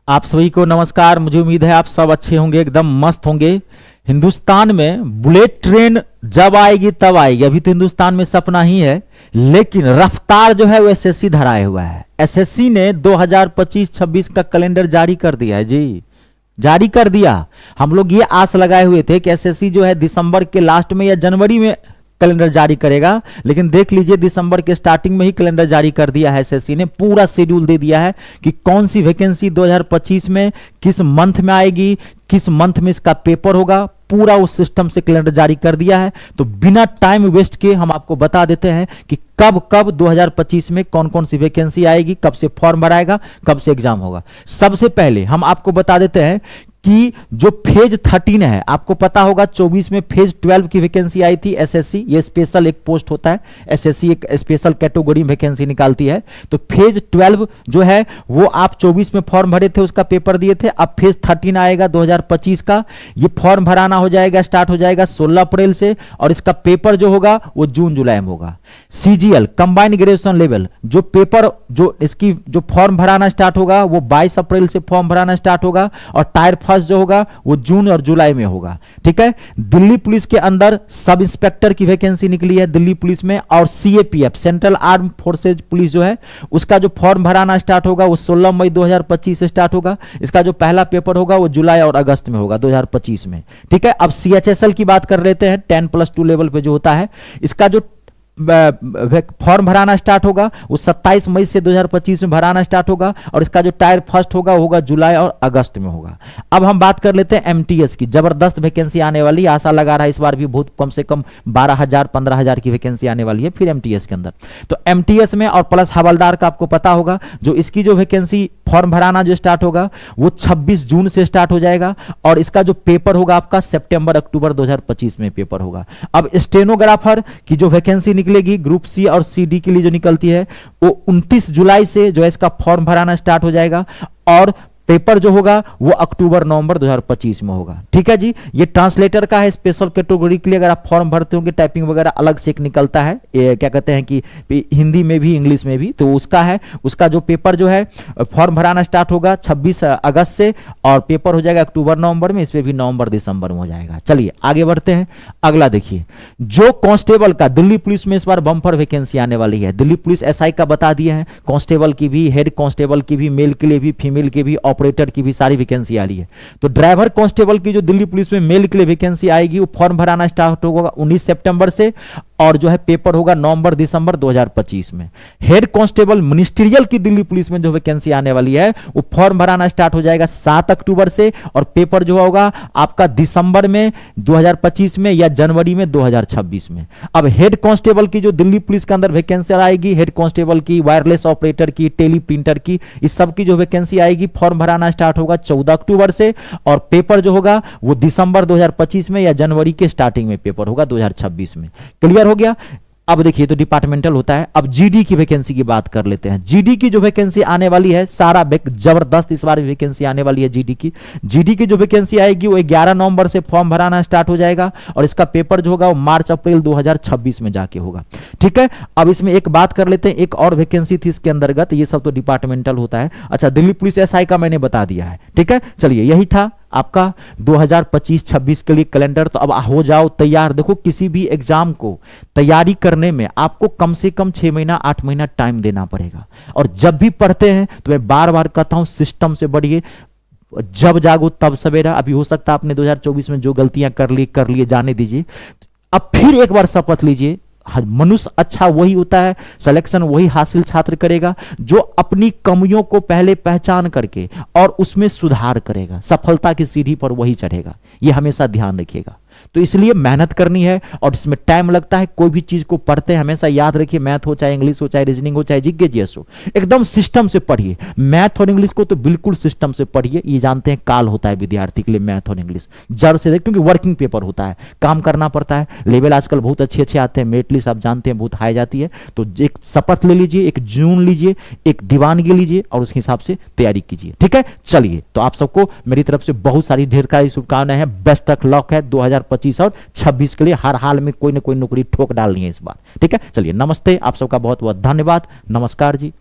आप सभी को नमस्कार। मुझे उम्मीद है आप सब अच्छे होंगे, एकदम मस्त होंगे। हिंदुस्तान में बुलेट ट्रेन जब आएगी तब आएगी, अभी तो हिंदुस्तान में सपना ही है, लेकिन रफ्तार जो है वो एसएससी धराए हुआ है। एसएससी ने 2025-26 का कैलेंडर जारी कर दिया है जी, जारी कर दिया। हम लोग ये आस लगाए हुए थे कि एसएससी जो है दिसंबर के लास्ट में या जनवरी में कैलेंडर जारी करेगा, लेकिन देख लीजिए दिसंबर के स्टार्टिंग में ही कैलेंडर जारी कर दिया है। एसएससी ने पूरा शेड्यूल दे दिया है कि कौन सी वैकेंसी 2025 में किस मंथ में आएगी, किस मंथ में इसका पेपर होगा, पूरा उस सिस्टम से कैलेंडर जारी कर दिया है। तो बिना टाइम वेस्ट के हम आपको बता देते हैं कि कब कब 2025 में कौन कौन सी वैकेंसी आएगी, कब से फॉर्म भराएगा, कब से एग्जाम होगा। सबसे पहले हम आपको बता देते हैं कि जो फेज 13 है, आपको पता होगा 24 में फेज 12 की वैकेंसी आई थी। एसएससी ये स्पेशल एक पोस्ट होता है, एसएससी एक स्पेशल कैटेगरी में वैकेंसी निकालती है। तो फेज 12 जो है वो आप 24 में फॉर्म भरे थे, उसका पेपर दिए थे। अब फेज 13 आएगा 2025 का, ये फॉर्म भराना हो जाएगा, स्टार्ट हो जाएगा 16 अप्रैल से, और इसका पेपर जो होगा वो जून जुलाई में होगा। सीजीएल कंबाइंड ग्रेजुएशन लेवल जो पेपर जो इसकी जो फॉर्म भराना स्टार्ट होगा वो 22 अप्रैल से फॉर्म भराना स्टार्ट होगा, और टायर जो होगा वो जून और जुलाई में होगा। ठीक है। दिल्ली पुलिस के अंदर सब इंस्पेक्टर की वैकेंसी निकली है दिल्ली पुलिस में, और CAPF central arm forces police जो है उसका जो फॉर्म भराना स्टार्ट होगा वो 16 मई 2025 से स्टार्ट होगा। इसका जो पहला पेपर होगा वो जुलाई और अगस्त में होगा 2025 में। ठीक है। अब सीएचएसएल की बात कर लेते हैं, 10+2 लेवल पे जो होता है, इसका जो फॉर्म भराना स्टार्ट होगा वो 27 मई से 2025 में भराना स्टार्ट होगा, और इसका जो टायर फर्स्ट होगा जुलाई और अगस्त में होगा। अब हम बात कर लेते हैं एमटीएस की। जबरदस्त वैकेंसी आने वाली है, आशा लगा रहा है इस बार भी बहुत कम से कम 12,000-15,000 की वैकेंसी आने वाली है फिर एमटीएस के अंदर। तो एमटीएस में और प्लस हवलदार का आपको पता होगा, जो इसकी जो वैकेंसी फॉर्म भराना जो स्टार्ट होगा वो 26 जून से स्टार्ट हो जाएगा, और इसका जो पेपर होगा आपका सितंबर-अक्टूबर 2025 में पेपर होगा। अब स्टेनोग्राफर की जो वैकेंसी निकलेगी ग्रुप सी और सी डी के लिए जो निकलती है वो 29 जुलाई से जो है इसका फॉर्म भराना स्टार्ट हो जाएगा, और पेपर जो होगा वो अक्टूबर-नवंबर 2025 में होगा। ठीक है जी। ये ट्रांसलेटर का है, स्पेशल कैटेगरी के लिए अगर आप फॉर्म भरते होंगे, टाइपिंग वगैरह अलग से एक निकलता है, ये क्या कहते हैं कि हिंदी में भी इंग्लिश में भी, तो उसका है। उसका जो पेपर जो है फॉर्म भराना स्टार्ट होगा 26 अगस्त से, और पेपर हो जाएगा अक्टूबर-नवंबर में, इसमें भी नवंबर-दिसंबर में हो जाएगा। चलिए आगे बढ़ते हैं। अगला देखिए, जो कांस्टेबल का दिल्ली पुलिस में इस बार बम्पर वैकेंसी आने वाली है। दिल्ली पुलिस एसआई का बता दिए हैं, कांस्टेबल की भी, हेड कांस्टेबल की भी, मेल के लिए भी, फीमेल के भी, ऑपरेटर की भी सारी वैकेंसी आ रही है। तो ड्राइवर कांस्टेबल की जो दिल्ली पुलिस में मेल के लिए वैकेंसी आएगी वो फॉर्म भराना स्टार्ट होगा 19 सितंबर से, और जो है पेपर होगा नवंबर-दिसंबर 2025 में। हेड कांस्टेबल मिनिस्ट्रियल की दिल्ली पुलिस में जो वैकेंसी आने वाली है वो फॉर्म भराना स्टार्ट हो जाएगा 7 अक्टूबर से, और पेपर जो होगा आपका दिसंबर में 2025 में या जनवरी में 2026 में। अब हेड कांस्टेबल की जो दिल्ली पुलिस के अंदर वैकेंसी आएगी, हेड कांस्टेबल की, वायरलेस ऑपरेटर की, टेली प्रिंटर की, इस सब की जो वैकेंसी आएगी फॉर्म भराना स्टार्ट होगा 14 अक्टूबर से, और पेपर जो होगा वो दिसंबर 2025 में या जनवरी के स्टार्टिंग में पेपर होगा 2026 में। क्लियर हो गया। अब देखिए तो डिपार्टमेंटल होता है। अब जीडी की वैकेंसी की बात कर लेते हैं। जीडी की जो वैकेंसी आने वाली है, सारा जबरदस्त इस बार वैकेंसी आने वाली है जीडी की। जीडी की जो वैकेंसी आएगी वो 11 नवंबर से फॉर्म भराना स्टार्ट हो जाएगा, और इसका पेपर जो होगा वो मार्च-अप्रैल 2026 में जाके होगा। ठीक है। अब इसमें एक बात कर लेते हैं, एक और वैकेंसी थी इसके अंतर्गत, ये सब तो डिपार्टमेंटल होता है। अच्छा, दिल्ली पुलिस एसआई का मैंने बता दिया है। ठीक है। चलिए यही था आपका 2025-26 के लिए कैलेंडर। तो अब हो जाओ तैयार। देखो, किसी भी एग्जाम को तैयारी करने में आपको कम से कम 6 महीना 8 महीना टाइम देना पड़ेगा, और जब भी पढ़ते हैं तो मैं बार बार कहता हूं सिस्टम से बढ़िए, जब जागो तब सवेरा। अभी हो सकता है आपने 2024 में जो गलतियां कर लिए, जाने दीजिए। अब फिर एक बार शपथ लीजिए, मनुष्य अच्छा वही होता है, सिलेक्शन वही हासिल छात्र करेगा जो अपनी कमियों को पहले पहचान करके और उसमें सुधार करेगा। सफलता की सीढ़ी पर वही चढ़ेगा, ये हमेशा ध्यान रखिएगा। तो इसलिए मेहनत करनी है, और इसमें टाइम लगता है। कोई भी चीज को पढ़ते हैं हमेशा याद रखिए, मैथ हो चाहे इंग्लिश हो चाहे रीजनिंग हो चाहे जीके जीएस हो, एकदम सिस्टम से पढ़िए। मैथ और इंग्लिश को तो बिल्कुल सिस्टम से पढ़िए। ये जानते हैं काल होता है विद्यार्थी के लिए मैथ और इंग्लिश, जड़ से, क्योंकि वर्किंग पेपर होता है, काम करना पड़ता है। लेवल आजकल बहुत अच्छे आते हैं, मेरिट लिस्ट आप जानते हैं बहुत हाई जाती है। तो एक शपथ ले लीजिए, एक जून लीजिए, एक दीवानगी लीजिए, और उस हिसाब से तैयारी कीजिए। ठीक है। चलिए, तो आप सबको मेरी तरफ से बहुत सारी ढेर सारी शुभकामनाएं हैं। बेस्ट ऑफ लक है 2025 और 26 के लिए। हर हाल में कोई ना कोई नौकरी ठोक डालनी है इस बार। ठीक है। चलिए, नमस्ते, आप सबका बहुत बहुत धन्यवाद। नमस्कार जी।